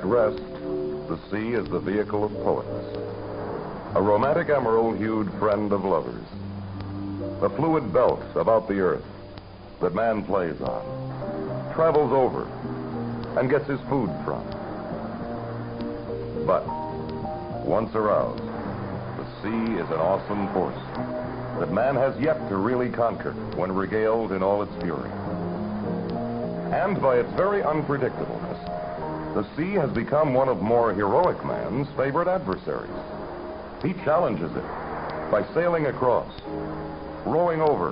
At rest, the sea is the vehicle of poets, a romantic emerald-hued friend of lovers, a fluid belt about the earth that man plays on, travels over, and gets his food from. But once aroused, the sea is an awesome force that man has yet to really conquer when regaled in all its fury. And by its very unpredictableness, the sea has become one of more heroic man's favorite adversaries. He challenges it by sailing across, rowing over,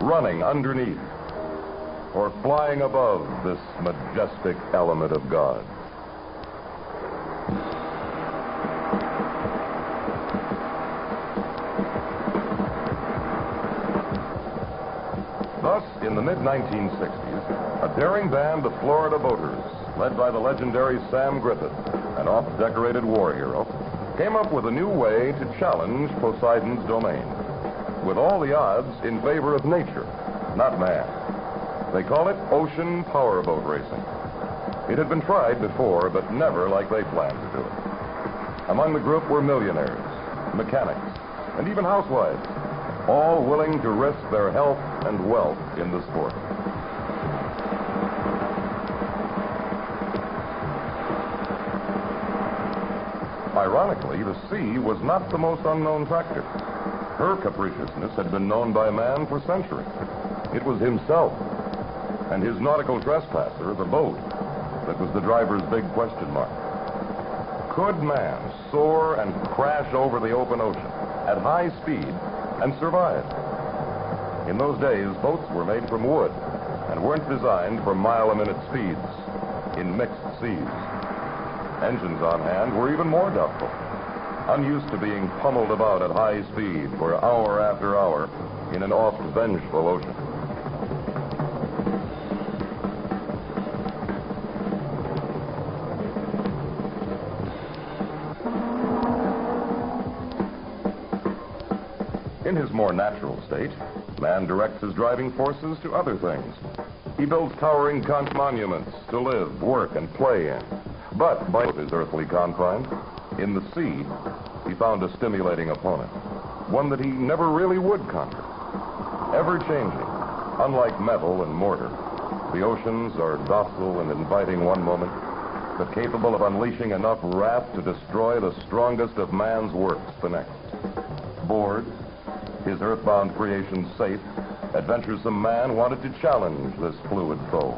running underneath, or flying above this majestic element of God. Thus, in the mid-1960s, a daring band of Florida boaters, led by the legendary Sam Griffith, an oft-decorated war hero, came up with a new way to challenge Poseidon's domain, with all the odds in favor of nature, not man. They call it ocean powerboat racing. It had been tried before, but never like they planned to do it. Among the group were millionaires, mechanics, and even housewives, all willing to risk their health and wealth in the sport. Ironically, the sea was not the most unknown factor. Her capriciousness had been known by man for centuries. It was himself and his nautical trespasser, the boat, that was the driver's big question mark. Could man soar and crash over the open ocean at high speed and survive? In those days, boats were made from wood and weren't designed for mile-a-minute speeds in mixed seas. Engines on hand were even more doubtful, unused to being pummeled about at high speed for hour after hour in an oft-vengeful ocean. In his more natural state, man directs his driving forces to other things. He builds towering conch monuments to live, work, and play in. But by his earthly confines, in the sea, he found a stimulating opponent, one that he never really would conquer. Ever-changing, unlike metal and mortar, the oceans are docile and inviting one moment, but capable of unleashing enough wrath to destroy the strongest of man's works the next. Bored, his earthbound creation safe, adventuresome man wanted to challenge this fluid foe.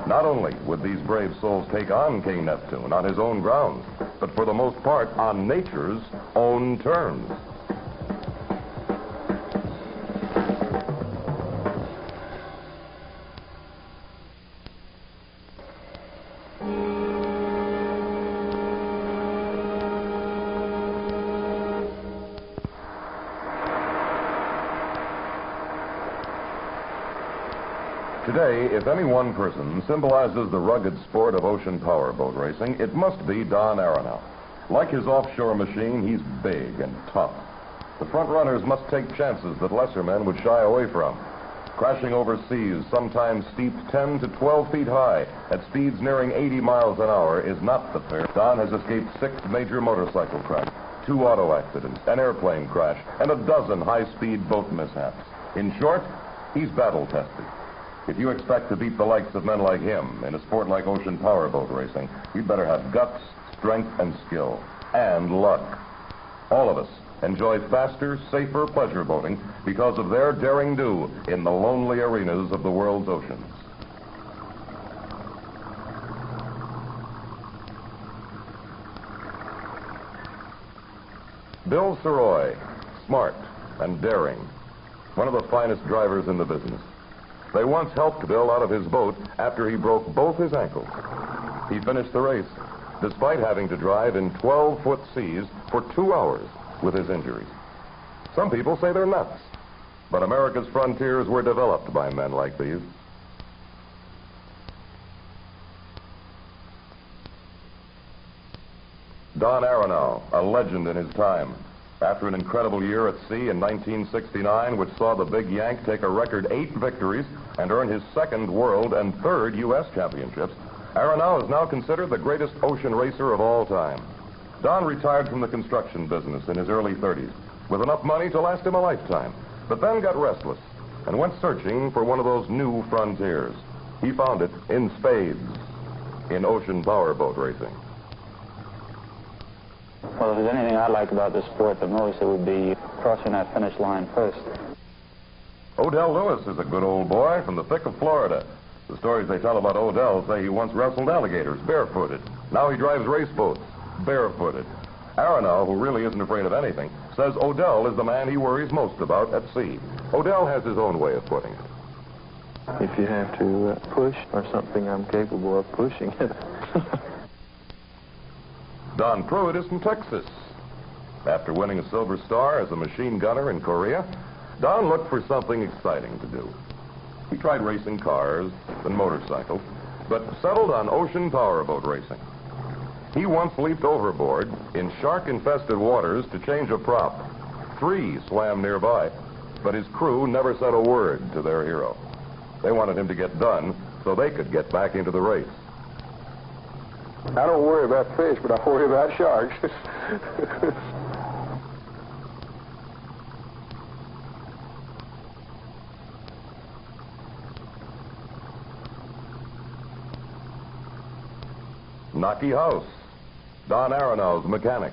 Not only would these brave souls take on King Neptune on his own ground, but for the most part on nature's own terms. Today, if any one person symbolizes the rugged sport of ocean powerboat racing, it must be Don Aronow. Like his offshore machine, he's big and tough. The front runners must take chances that lesser men would shy away from. Crashing over seas, sometimes steep 10 to 12 feet high, at speeds nearing 80 miles an hour, is not the fair. Don has escaped 6 major motorcycle crashes, 2 auto accidents, an airplane crash, and a dozen high-speed boat mishaps. In short, he's battle-tested. If you expect to beat the likes of men like him in a sport like ocean powerboat racing, you'd better have guts, strength, and skill, and luck. All of us enjoy faster, safer pleasure boating because of their daring do in the lonely arenas of the world's oceans. Bill Saroy, smart and daring, one of the finest drivers in the business. They once helped Bill out of his boat after he broke both his ankles. He finished the race, despite having to drive in 12-foot seas for 2 hours with his injuries. Some people say they're nuts, but America's frontiers were developed by men like these. Don Aronow, a legend in his time. After an incredible year at sea in 1969, which saw the Big Yank take a record 8 victories and earn his 2nd world and 3rd U.S. championships, Aronow is now considered the greatest ocean racer of all time. Don retired from the construction business in his early 30s with enough money to last him a lifetime, but then got restless and went searching for one of those new frontiers. He found it in spades in ocean powerboat racing. Well, if there's anything I like about this sport the most, it would be crossing that finish line first. Odell Lewis is a good old boy from the thick of Florida. The stories they tell about Odell say he once wrestled alligators barefooted. Now he drives race boats barefooted. Aronow, who really isn't afraid of anything, says Odell is the man he worries most about at sea. Odell has his own way of putting it. If you have to push or something, I'm capable of pushing it. Don Pruitt is from Texas. After winning a Silver Star as a machine gunner in Korea, Don looked for something exciting to do. He tried racing cars and motorcycles, but settled on ocean powerboat racing. He once leaped overboard in shark-infested waters to change a prop. 3 swam nearby, but his crew never said a word to their hero. They wanted him to get done so they could get back into the race. I don't worry about fish, but I worry about sharks. Knocky House, Don Aronow's mechanic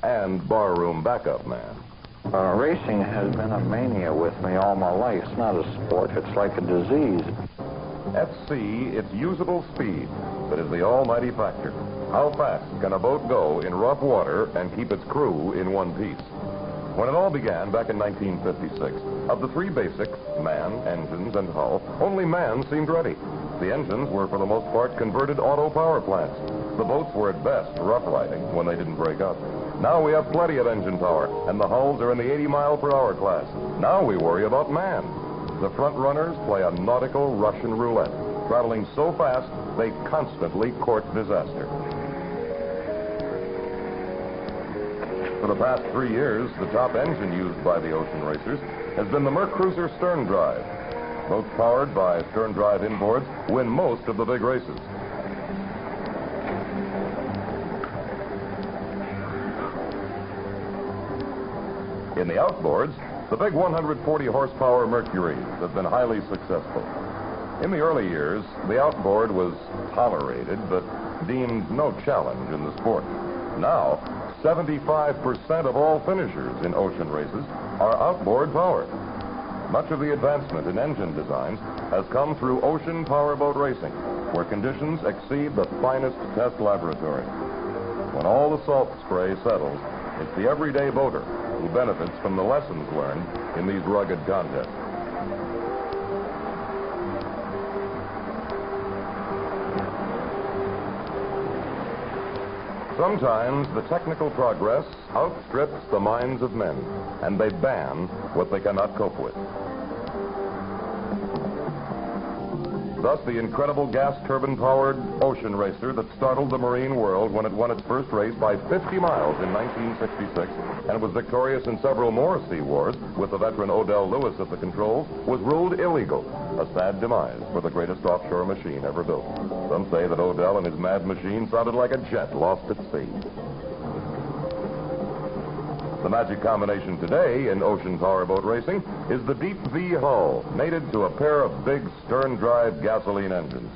and barroom backup man. Racing has been a mania with me all my life. It's not a sport, it's like a disease. At sea, it's usable speed that is the almighty factor. How fast can a boat go in rough water and keep its crew in one piece? When it all began back in 1956, of the 3 basics, man, engines, and hull, only man seemed ready. The engines were for the most part converted auto power plants. The boats were at best rough riding when they didn't break up. Now we have plenty of engine power, and the hulls are in the 80-mile-per-hour class. Now we worry about man. The front runners play a nautical Russian roulette, traveling so fast they constantly court disaster. For the past 3 years, the top engine used by the ocean racers has been the Mercruiser stern drive. Boats powered by stern drive inboards win most of the big races. In the outboards, the big 140 horsepower Mercuries have been highly successful. In the early years, the outboard was tolerated but deemed no challenge in the sport. Now, 75% of all finishers in ocean races are outboard powered. Much of the advancement in engine designs has come through ocean powerboat racing, where conditions exceed the finest test laboratory. When all the salt spray settles, it's the everyday boater who benefits from the lessons learned in these rugged contests. Sometimes the technical progress outstrips the minds of men, and they ban what they cannot cope with. Thus, the incredible gas turbine-powered ocean racer that startled the marine world when it won its first race by 50 miles in 1966 and was victorious in several more sea wars with the veteran Odell Lewis at the controls was ruled illegal, a sad demise for the greatest offshore machine ever built. Some say that Odell and his mad machine sounded like a jet lost at sea. The magic combination today in ocean powerboat racing is the deep V hull, mated to a pair of big stern-drive gasoline engines.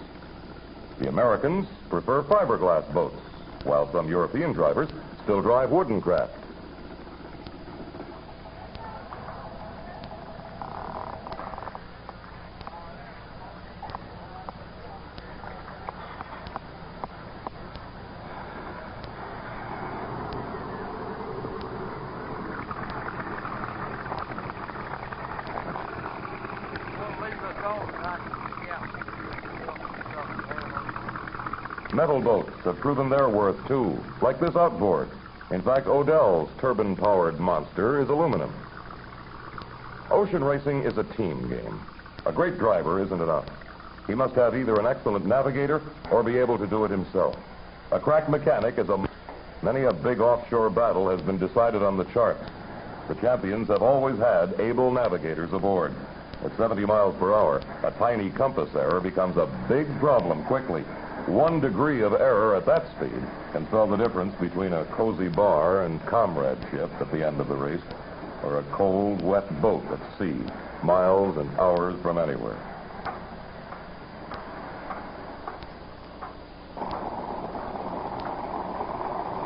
The Americans prefer fiberglass boats, while some European drivers still drive wooden craft. Metal boats have proven their worth, too, like this outboard. In fact, Odell's turbine-powered monster is aluminum. Ocean racing is a team game. A great driver isn't enough. He must have either an excellent navigator or be able to do it himself. A crack mechanic is Many a big offshore battle has been decided on the charts. The champions have always had able navigators aboard. At 70 miles per hour, a tiny compass error becomes a big problem quickly. 1 degree of error at that speed can tell the difference between a cozy bar and comradeship at the end of the race, or a cold, wet boat at sea, miles and hours from anywhere.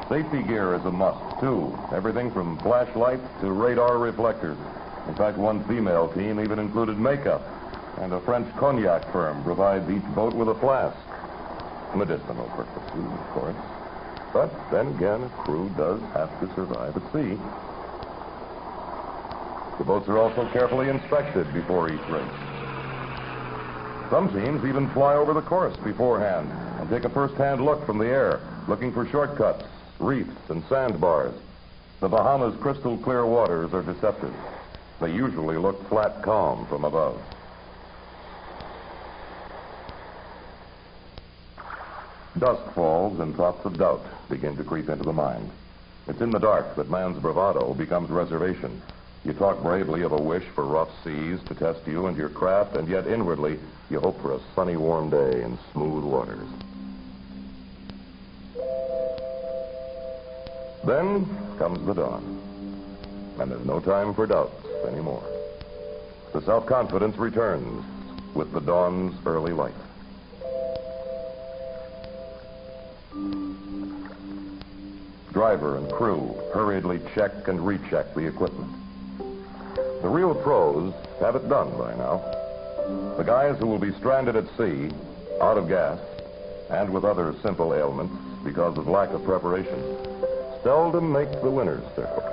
Safety gear is a must, too. Everything from flashlights to radar reflectors. In fact, one female team even included makeup, and a French cognac firm provides each boat with a flask. Medicinal purposes, of course. But then again, a crew does have to survive at sea. The boats are also carefully inspected before each race. Some teams even fly over the course beforehand and take a first-hand look from the air, looking for shortcuts, reefs, and sandbars. The Bahamas' crystal clear waters are deceptive. They usually look flat calm from above. Dusk falls and thoughts of doubt begin to creep into the mind. It's in the dark that man's bravado becomes reservation. You talk bravely of a wish for rough seas to test you and your craft, and yet inwardly you hope for a sunny, warm day and smooth waters. Then comes the dawn, and there's no time for doubts anymore. The self-confidence returns with the dawn's early light. Driver and crew hurriedly check and recheck the equipment. The real pros have it done by now. The guys who will be stranded at sea, out of gas, and with other simple ailments because of lack of preparation, seldom make the winner's circle.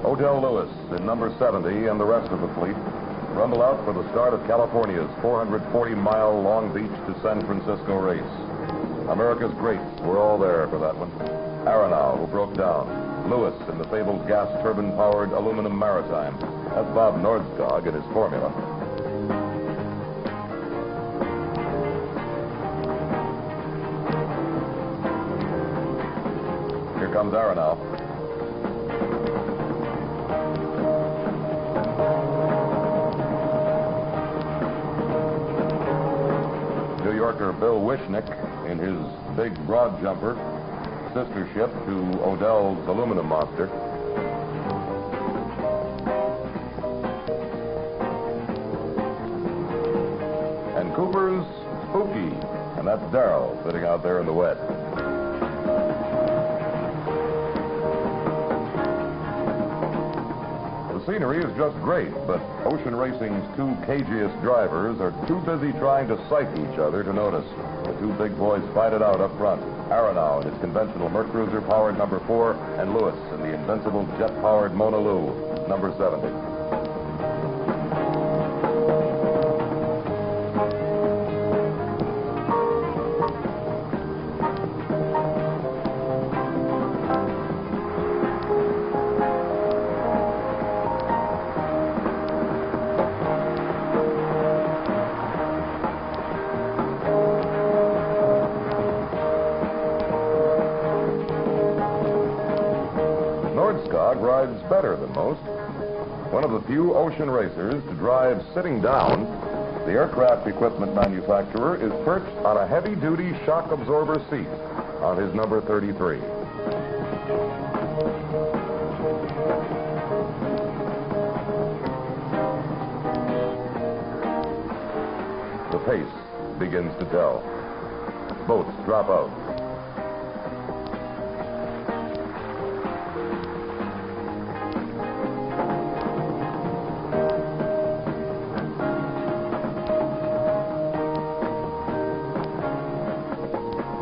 Odell Lewis in number 70 and the rest of the fleet rumble out for the start of California's 440-mile Long Beach to San Francisco race. America's greats were all there for that one. Aronow, who broke down. Lewis in the fabled gas turbine-powered aluminum Maritime. That's Bob Nordskog in his Formula. Here comes Aronow. New Yorker Bill Wishnick in his big broad jumper, sister ship to Odell's aluminum monster. And Cooper's Spooky, and that's Darrell sitting out there in the wet. The scenery is just great, but ocean racing's two cagiest drivers are too busy trying to psych each other to notice. The two big boys fight it out up front. Aronow in his conventional Mercruiser-powered number 4, and Lewis in the invincible jet-powered Mona Lou, number 70. dog rides better than most. One of the few ocean racers to drive sitting down, the aircraft equipment manufacturer is perched on a heavy-duty shock absorber seat on his number 33. The pace begins to tell. Boats drop out.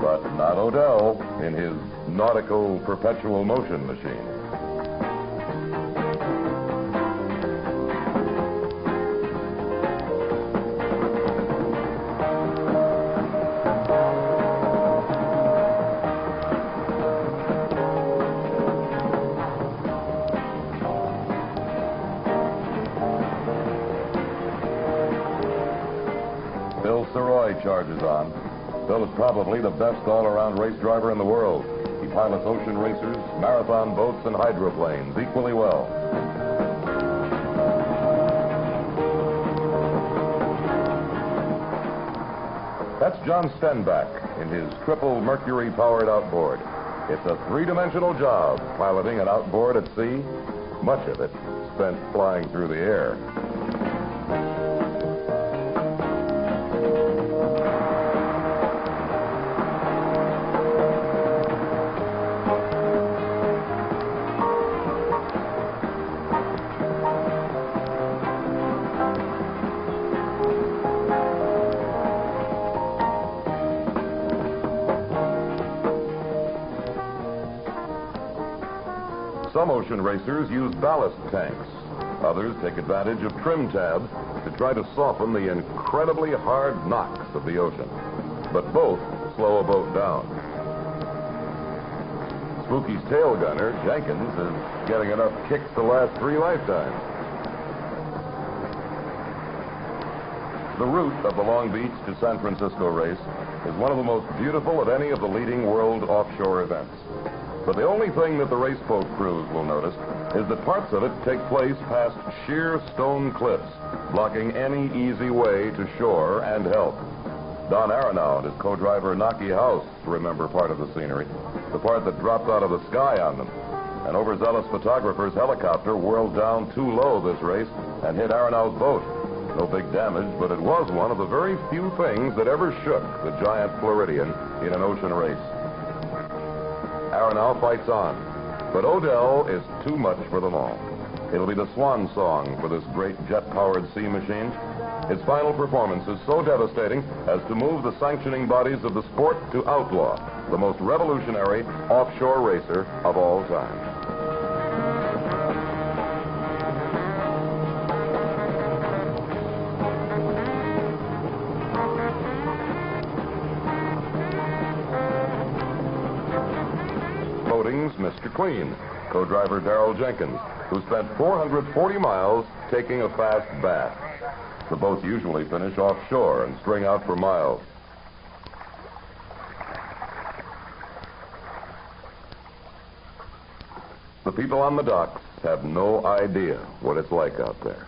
But not Odell in his nautical perpetual motion machine. Bill Saroy charges on. Bill is probably the best all-around race driver in the world. He pilots ocean racers, marathon boats, and hydroplanes equally well. That's John Stenback in his triple Mercury-powered outboard. It's a three-dimensional job, piloting an outboard at sea, much of it spent flying through the air. Some ocean racers use ballast tanks. Others take advantage of trim tabs to try to soften the incredibly hard knocks of the ocean. But both slow a boat down. Spooky's tail gunner, Jenkins, is getting enough kicks to last 3 lifetimes. The route of the Long Beach to San Francisco race is one of the most beautiful of any of the leading world offshore events. But the only thing that the race boat crews will notice is that parts of it take place past sheer stone cliffs, blocking any easy way to shore and help. Don Aronow and his co-driver Naki House remember part of the scenery, the part that dropped out of the sky on them. An overzealous photographer's helicopter whirled down too low this race and hit Aronow's boat. No big damage, but it was one of the very few things that ever shook the giant Floridian in an ocean race. Aronow fights on, but Odell is too much for them all. It'll be the swan song for this great jet-powered sea machine. Its final performance is so devastating as to move the sanctioning bodies of the sport to outlaw the most revolutionary offshore racer of all time. Mr. Clean, co-driver Darrell Jenkins, who spent 440 miles taking a fast bath. The boats usually finish offshore and string out for miles. The people on the docks have no idea what it's like out there.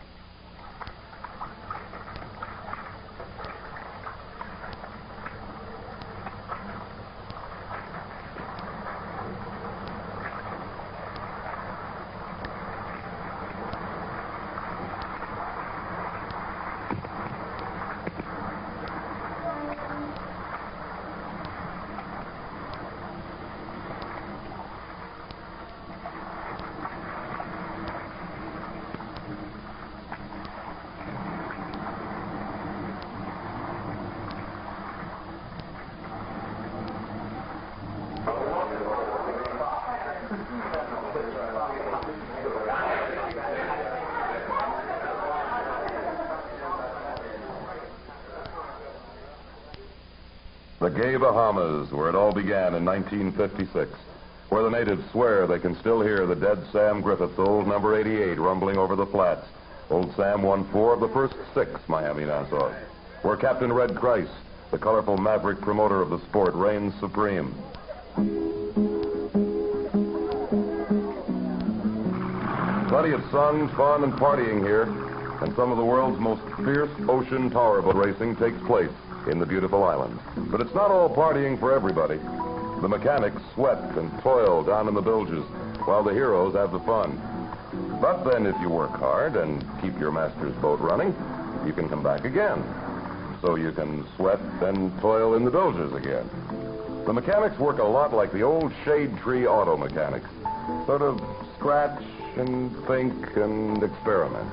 The gay Bahamas, where it all began in 1956, where the natives swear they can still hear the dead Sam Griffith's old number 88 rumbling over the flats. Old Sam won 4 of the first 6 Miami-Nassau, where Captain Red Christ, the colorful maverick promoter of the sport, reigns supreme. Plenty of sun, fun, and partying here, and some of the world's most fierce ocean powerboat racing takes place in the beautiful island. But it's not all partying for everybody. The mechanics sweat and toil down in the bilges, while the heroes have the fun. But then if you work hard and keep your master's boat running, you can come back again. So you can sweat and toil in the bilges again. The mechanics work a lot like the old shade tree auto mechanics. Sort of scratch and think and experiment.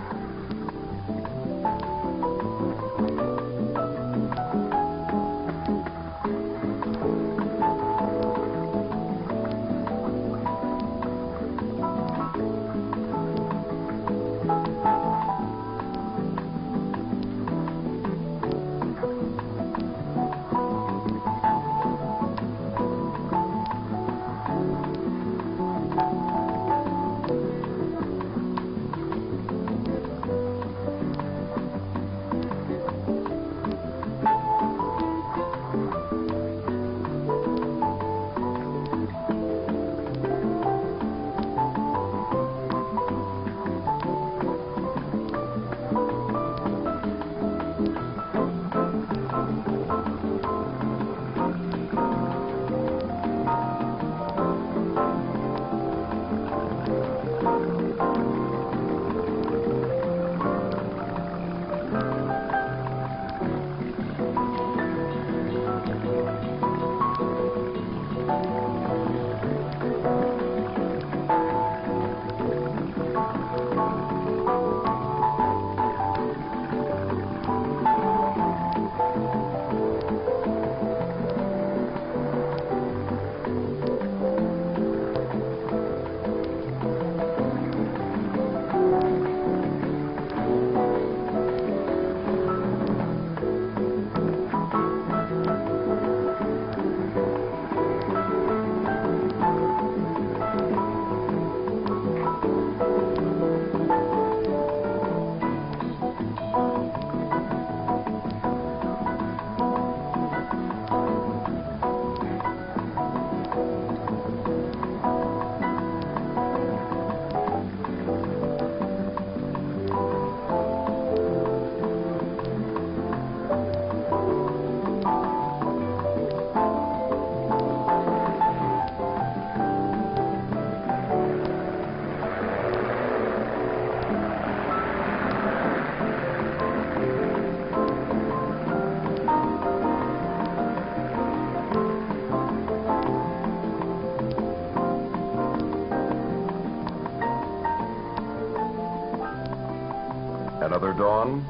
Another dawn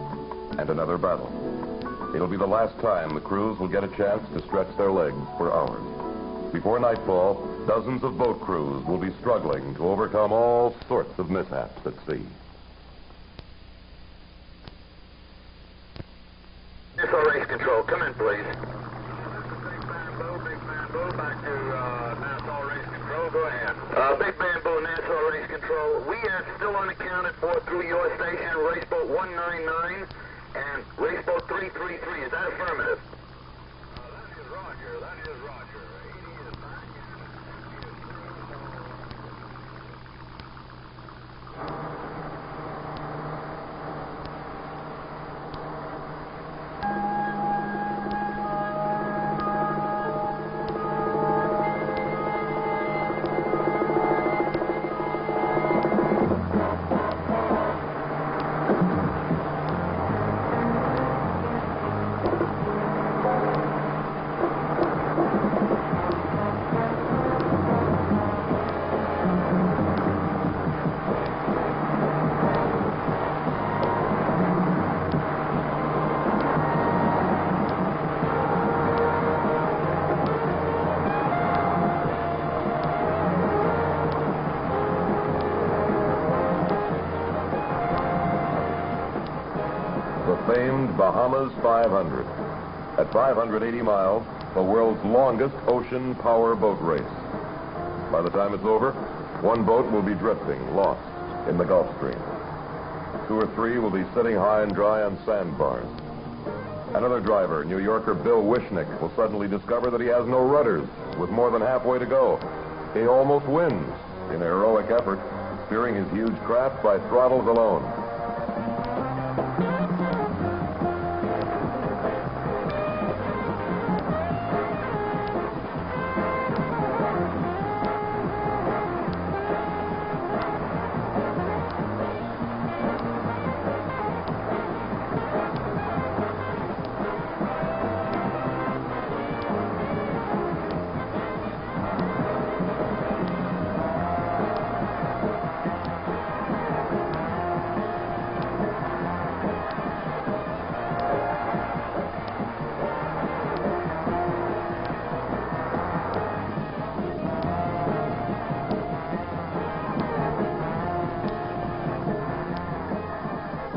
and another battle. It'll be the last time the crews will get a chance to stretch their legs for hours. Before nightfall, dozens of boat crews will be struggling to overcome all sorts of mishaps at sea. Nassau Race Control, come in, please. Big Bamboo, back to Nassau Race Control, go ahead. Big Bamboo, Nassau Race Control. We are still unaccounted for through your station, Raceboat 199 and Raceboat 333. Is that affirmative? That is Roger, that is Roger. 80 is back famed Bahamas 500. At 580 miles, the world's longest ocean power boat race. By the time it's over, one boat will be drifting, lost in the Gulf Stream. 2 or 3 will be sitting high and dry on sandbars. Another driver, New Yorker Bill Wishnick, will suddenly discover that he has no rudders with more than halfway to go. He almost wins in a heroic effort, steering his huge craft by throttles alone.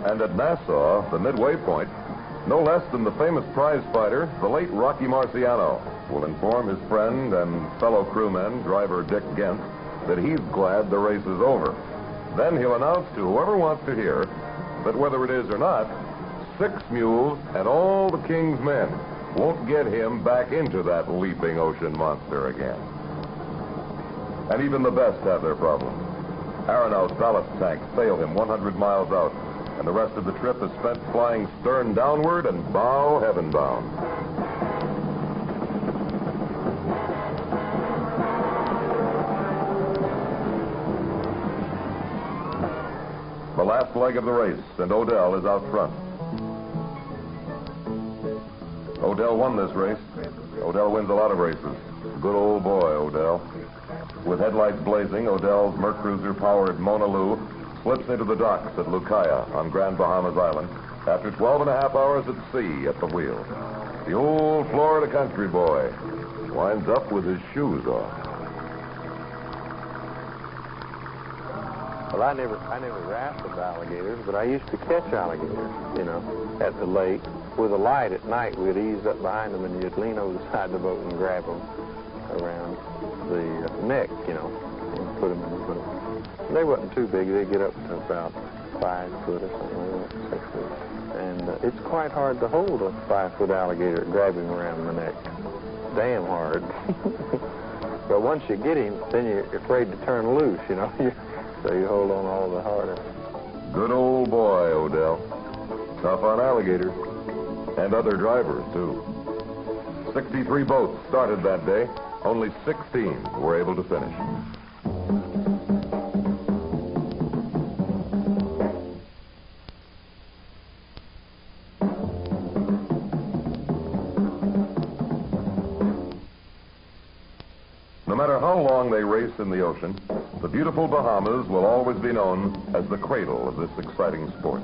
And at Nassau, the midway point, no less than the famous prize fighter, the late Rocky Marciano, will inform his friend and fellow crewman, driver Dick Gent, that he's glad the race is over. Then he'll announce to whoever wants to hear that whether it is or not, 6 mules and all the king's men won't get him back into that leaping ocean monster again. And even the best have their problems. Aronow's ballast tank failed him 100 miles out, and the rest of the trip is spent flying stern downward and bow heaven bound. The last leg of the race, and Odell is out front. Odell won this race. Odell wins a lot of races. Good old boy, Odell. With headlights blazing, Odell's Mercruiser-powered Mona Lou slips into the docks at Lucaya on Grand Bahamas Island after 12.5 hours at sea at the wheel. The old Florida country boy winds up with his shoes off. Well, I never rafted alligators, but I used to catch alligators, you know, at the lake. With a light at night, we'd ease up behind them, and you'd lean over the side of the boat and grab them around the neck, you know, and put them in the boat. They wasn't too big. They get up to about 5 foot or something like that, 6 feet. And it's quite hard to hold a 5-foot alligator, grab him around the neck. Damn hard. But once you get him, then you're afraid to turn loose, you know. So you hold on all the harder. Good old boy, Odell. Tough on alligators. And other drivers, too. 63 boats started that day. Only 16 were able to finish. No matter how long they race in the ocean, the beautiful Bahamas will always be known as the cradle of this exciting sport.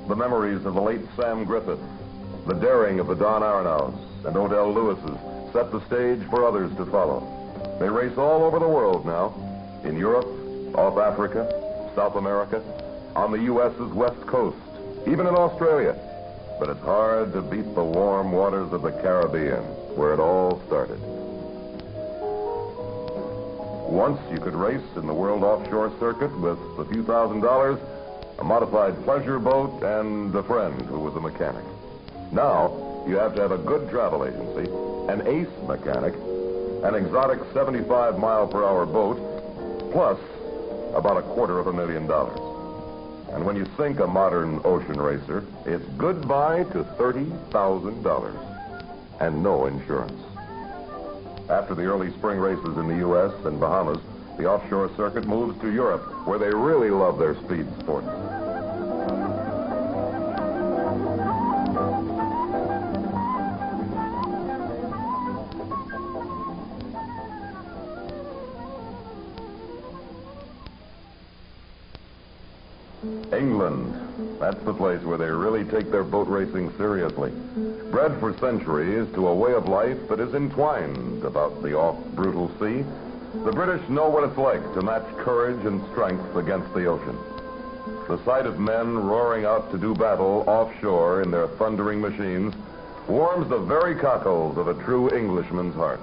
The memories of the late Sam Griffith, the daring of the Don Aronows and Odell Lewises set the stage for others to follow. They race all over the world now, in Europe, off Africa, South America, on the U.S.'s west coast, even in Australia. But it's hard to beat the warm waters of the Caribbean, where it all started. Once you could race in the World Offshore Circuit with a few $1,000s, a modified pleasure boat, and a friend who was a mechanic. Now, you have to have a good travel agency, an ace mechanic, an exotic 75-mile-per-hour boat, plus about $250,000. And when you sink a modern ocean racer, it's goodbye to $30,000. and no insurance. After the early spring races in the U.S. and Bahamas, the offshore circuit moves to Europe, where they really love their speed sports. England. That's the place where they really take their boat racing seriously. Bred for centuries to a way of life that is entwined about the oft-brutal sea, the British know what it's like to match courage and strength against the ocean. The sight of men roaring out to do battle offshore in their thundering machines warms the very cockles of a true Englishman's heart.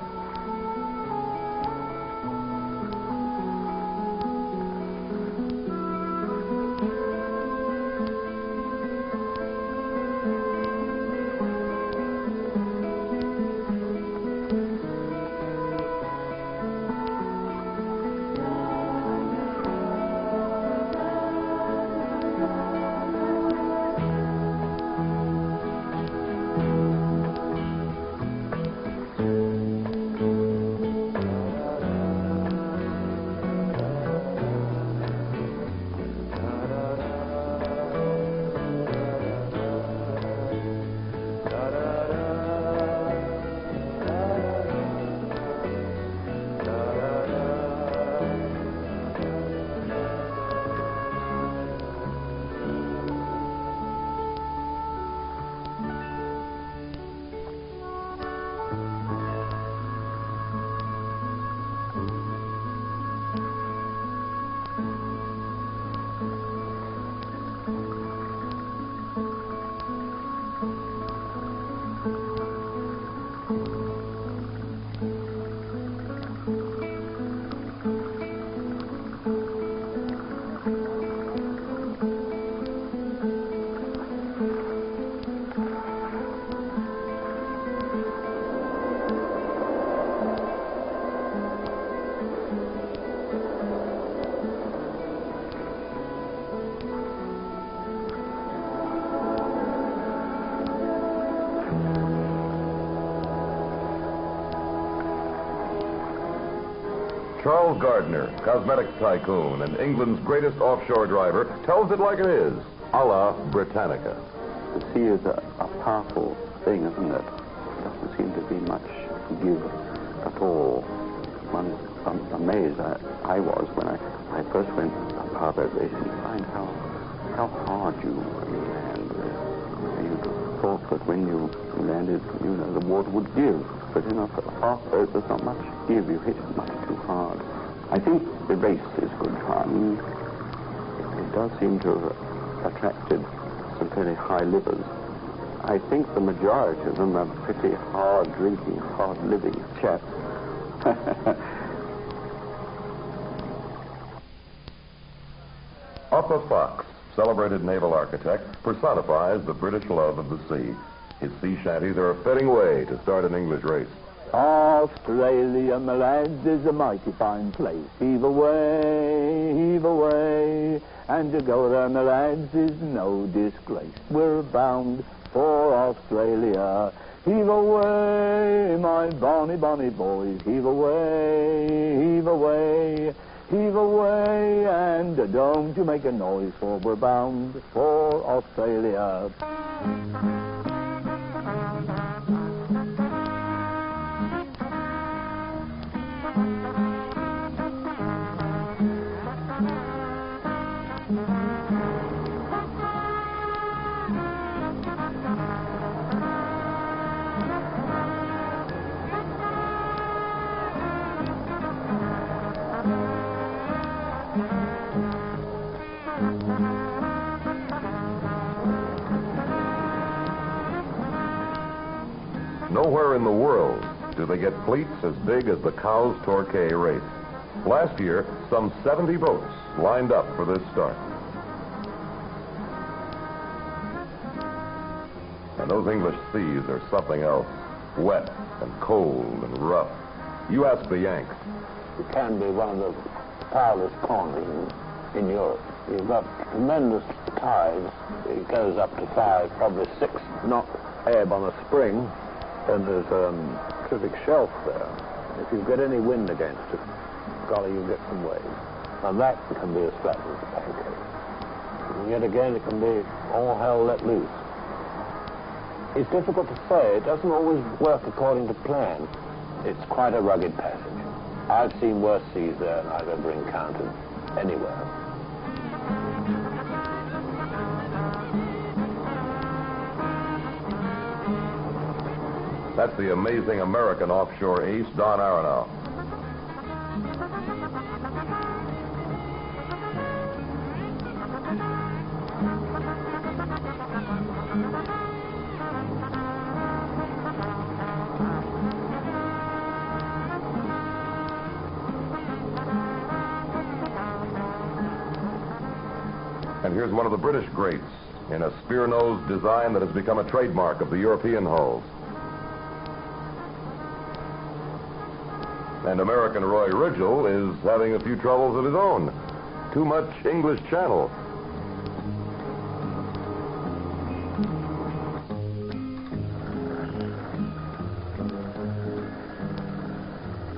Charles Gardner, cosmetics tycoon and England's greatest offshore driver, tells it like it is, a la Britannica. The sea is a powerful thing, isn't it? It doesn't seem to be much to give at all. I'm amazed I was when I first went powerboat racing to find how hard you land. You thought that when you landed, the water would give. But in a fast boat, there's not much give. You hit it much too hard. I think the race is good fun. It does seem to have attracted some fairly high livers. I think the majority of them are pretty hard-drinking, hard-living chaps. Upper Fox, celebrated naval architect, personifies the British love of the sea. His sea shanties are a fitting way to start an English race. Australia, my lads, is a mighty fine place. Heave away, and to go there, my lads, is no disgrace. We're bound for Australia. Heave away, my bonny, bonny boys. Heave away, and don't you make a noise, for we're bound for Australia. Nowhere in the world do they get fleets as big as the Cowes Torquay race. Last year, some 70 boats lined up for this start. And those English seas are something else. Wet and cold and rough. You ask the Yanks. It can be one of the foulest corners in Europe. You've got tremendous tides. It goes up to 5, probably 6 knot ebb on a spring. And there's a terrific shelf there. If you get any wind against it, golly, you get some waves. And that can be as flat as a pancake. And yet again, it can be all hell let loose. It's difficult to say. It doesn't always work according to plan. It's quite a rugged passage. I've seen worse seas there than I've ever encountered anywhere. That's the amazing American offshore ace, Don Aronow. And here's one of the British greats in a spear-nosed design that has become a trademark of the European hulls. And American Roy Ridgell is having a few troubles of his own. Too much English Channel.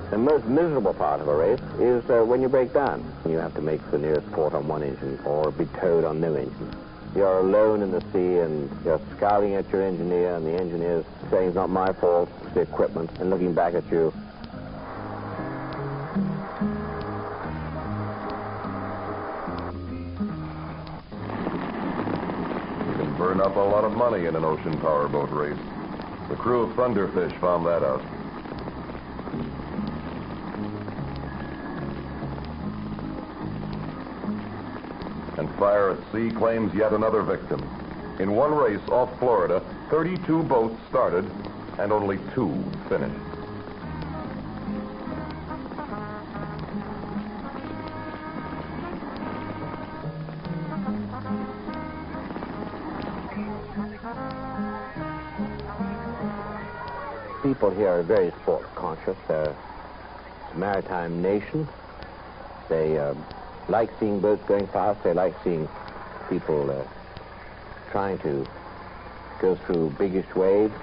The most miserable part of a race is when you break down. You have to make the nearest port on one engine or be towed on no engine. You're alone in the sea and you're scowling at your engineer, and the engineer's saying it's not my fault, it's the equipment, and looking back at you. You can burn up a lot of money in an ocean powerboat race. The crew of Thunderfish found that out. And fire at sea claims yet another victim. In one race off Florida, 32 boats started and only 2 finished. People here are very sport conscious. They're a maritime nation. They like seeing boats going fast. They like seeing people trying to go through biggish waves.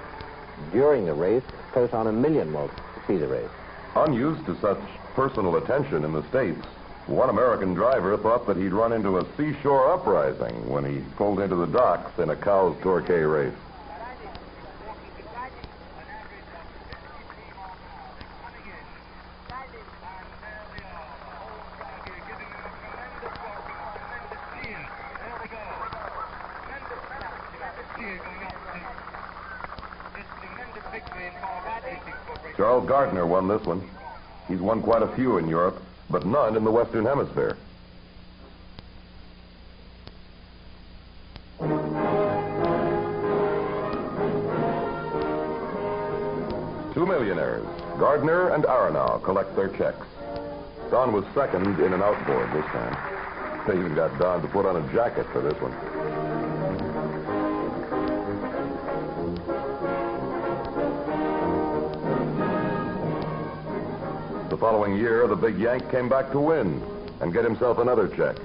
During the race, close on 1 million will see the race. Unused to such personal attention in the States, one American driver thought that he'd run into a seashore uprising when he pulled into the docks in a Cow's Torquay race. Charles Gardner won this one. He's won quite a few in Europe, but none in the Western Hemisphere. Two millionaires, Gardner and Aronow, collect their checks. Don was second in an outboard this time. They even got Don to put on a jacket for this one. The following year, the big Yank came back to win and get himself another check.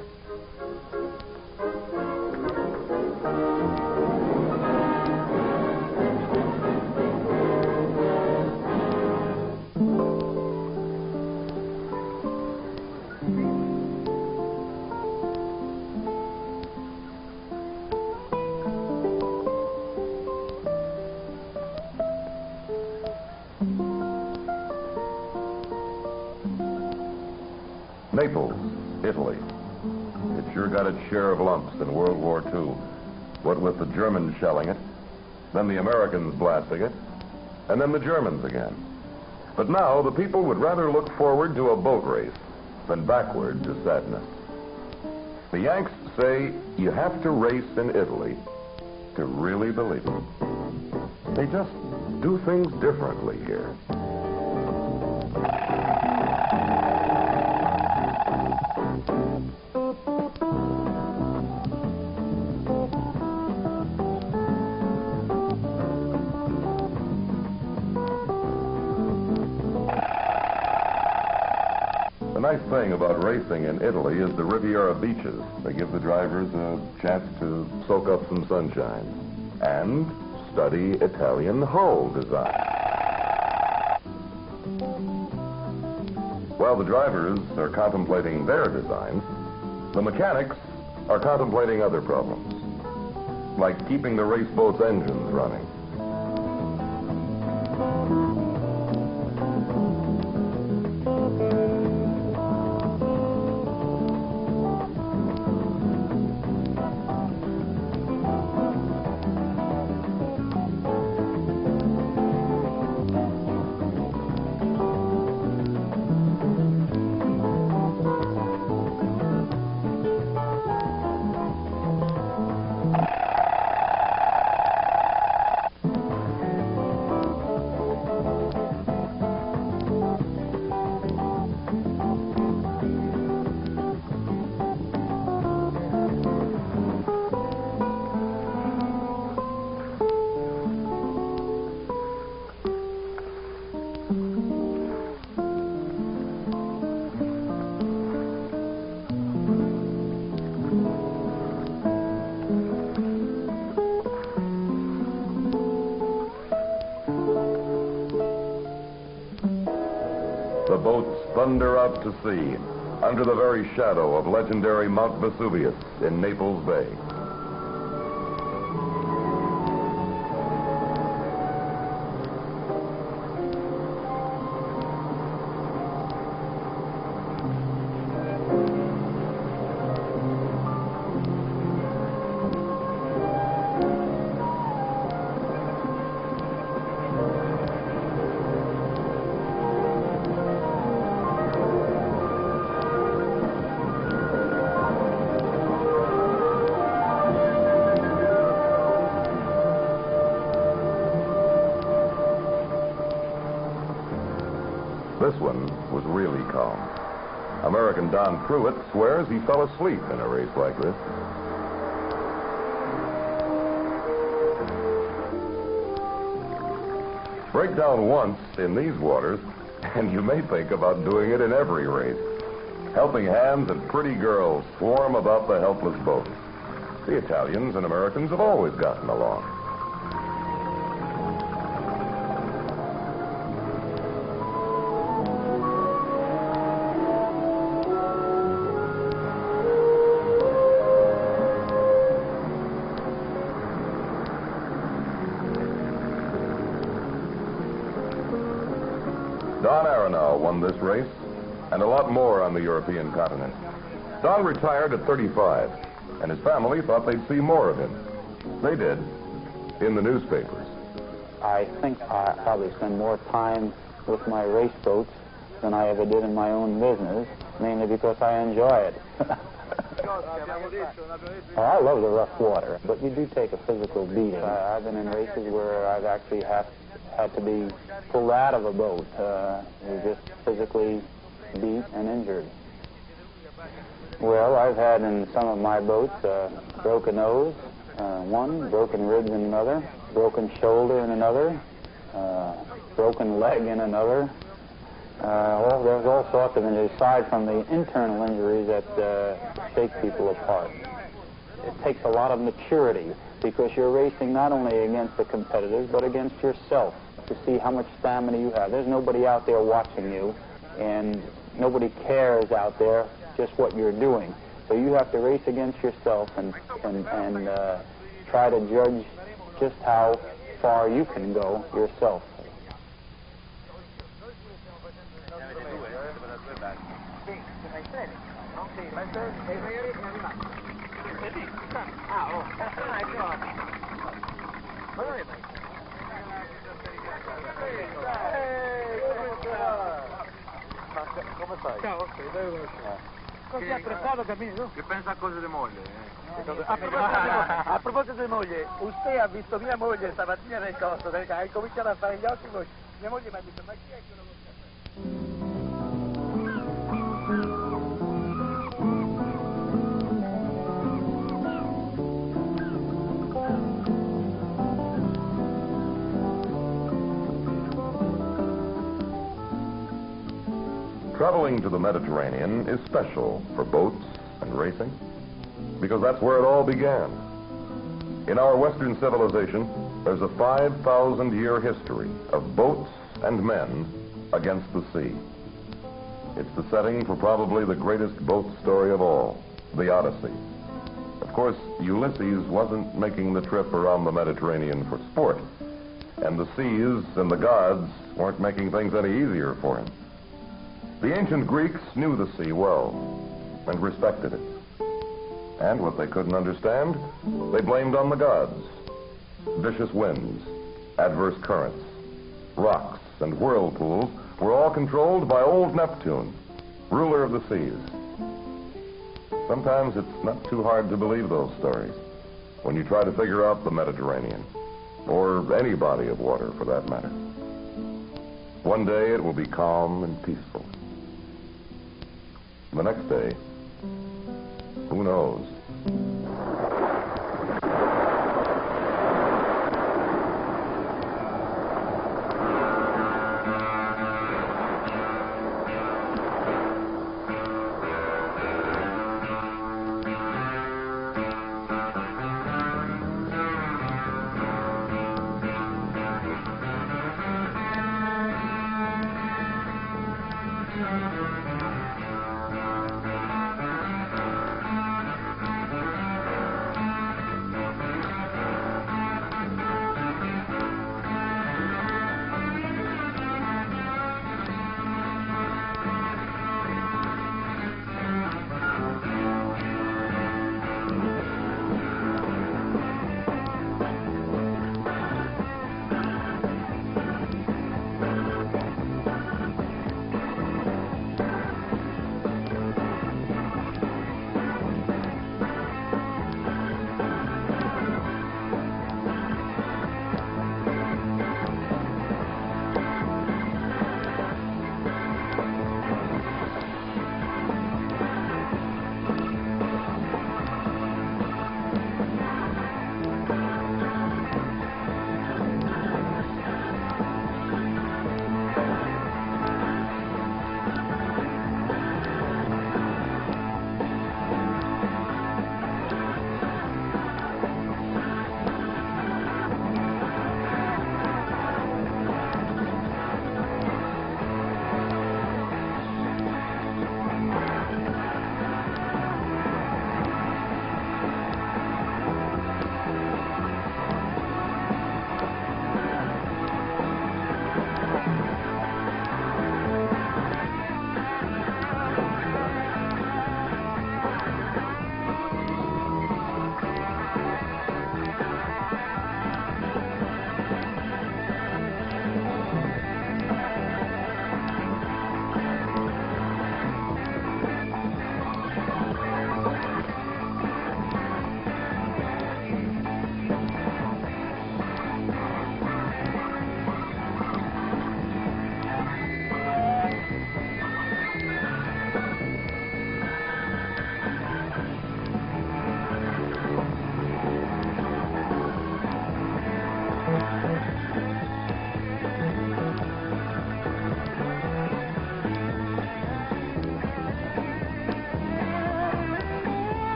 Naples, Italy. It sure got its share of lumps in World War II. What with the Germans shelling it, then the Americans blasting it, and then the Germans again. But now the people would rather look forward to a boat race than backward to sadness. The Yanks say you have to race in Italy to really believe it. They just do things differently here. The nice thing about racing in Italy is the Riviera beaches. They give the drivers a chance to soak up some sunshine and study Italian hull design. While the drivers are contemplating their designs, the mechanics are contemplating other problems, like keeping the race boat's engines running. The boats thunder out to sea under the very shadow of legendary Mount Vesuvius in Naples Bay. This one was really calm. American Don Pruitt swears he fell asleep in a race like this. Break down once in these waters, and you may think about doing it in every race. Helping hands and pretty girls swarm about the helpless boat. The Italians and Americans have always gotten along. Don Aronow won this race, and a lot more on the European continent. Don retired at 35, and his family thought they'd see more of him. They did, in the newspapers. I think I probably spend more time with my race boats than I ever did in my own business, mainly because I enjoy it. Oh, I love the rough water, but you do take a physical beating. I've been in races where I've actually had to be pulled out of a boat. You're just physically beat and injured. Well, I've had in some of my boats broken nose, one, broken ribs in another, broken shoulder in another, broken leg in another. Well, there's all sorts of injuries, aside from the internal injuries that shake people apart. It takes a lot of maturity, because you're racing not only against the competitors, but against yourself, to see how much stamina you have. There's nobody out there watching you, and nobody cares out there just what you're doing. So you have to race against yourself and try to judge just how far you can go yourself. Così apprezzato cammino? Che pensa cose di moglie? A proposito di moglie, usted ha visto mia moglie stamattina nel costo, ha cominciato a fare gli occhi, mia moglie mi ha detto, ma chi è quello che... Traveling to the Mediterranean is special for boats and racing, because that's where it all began. In our Western civilization, there's a 5,000-year history of boats and men against the sea. It's the setting for probably the greatest boat story of all, the Odyssey. Of course, Ulysses wasn't making the trip around the Mediterranean for sport, and the seas and the gods weren't making things any easier for him. The ancient Greeks knew the sea well and respected it. And what they couldn't understand, they blamed on the gods. Vicious winds, adverse currents, rocks, and whirlpools were all controlled by old Neptune, ruler of the seas. Sometimes it's not too hard to believe those stories when you try to figure out the Mediterranean, or any body of water for that matter. One day it will be calm and peaceful. The next day, who knows?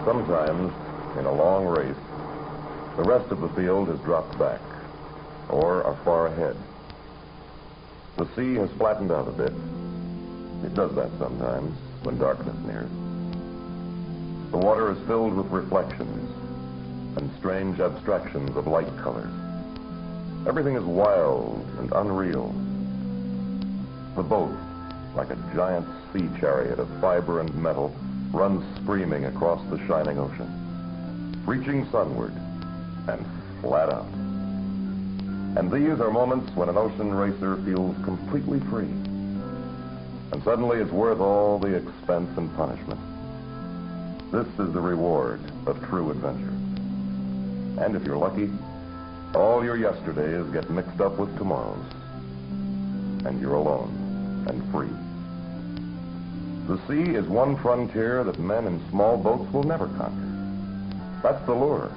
Sometimes, in a long race, the rest of the field has dropped back, or are far ahead. The sea has flattened out a bit. It does that sometimes, when darkness nears. The water is filled with reflections and strange abstractions of light colors. Everything is wild and unreal. The boat, like a giant sea chariot of fiber and metal, runs screaming across the shining ocean, reaching sunward and flat out. And these are moments when an ocean racer feels completely free. And suddenly it's worth all the expense and punishment. This is the reward of true adventure. And if you're lucky, all your yesterdays get mixed up with tomorrows. And you're alone and free. The sea is one frontier that men in small boats will never conquer. That's the lure.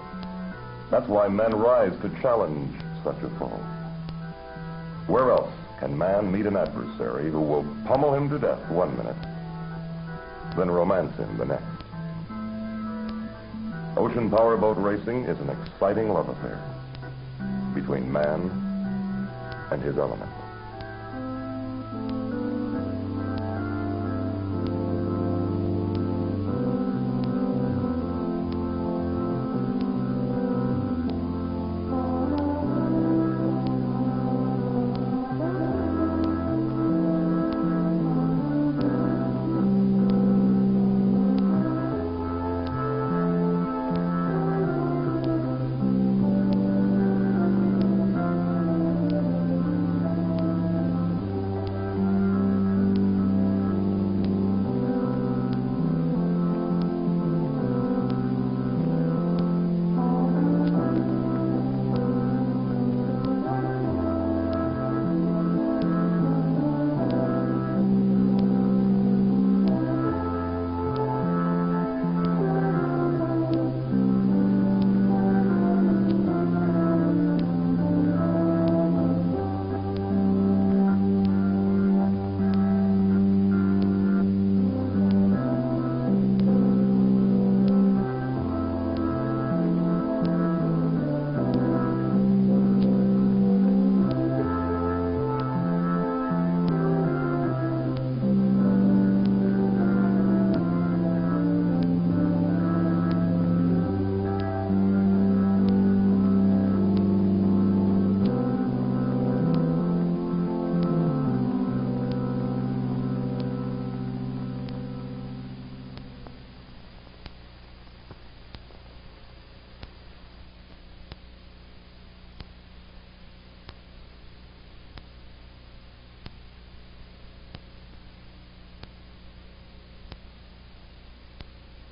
That's why men rise to challenge such a foe. Where else can man meet an adversary who will pummel him to death one minute, then romance him the next? Ocean powerboat racing is an exciting love affair between man and his element.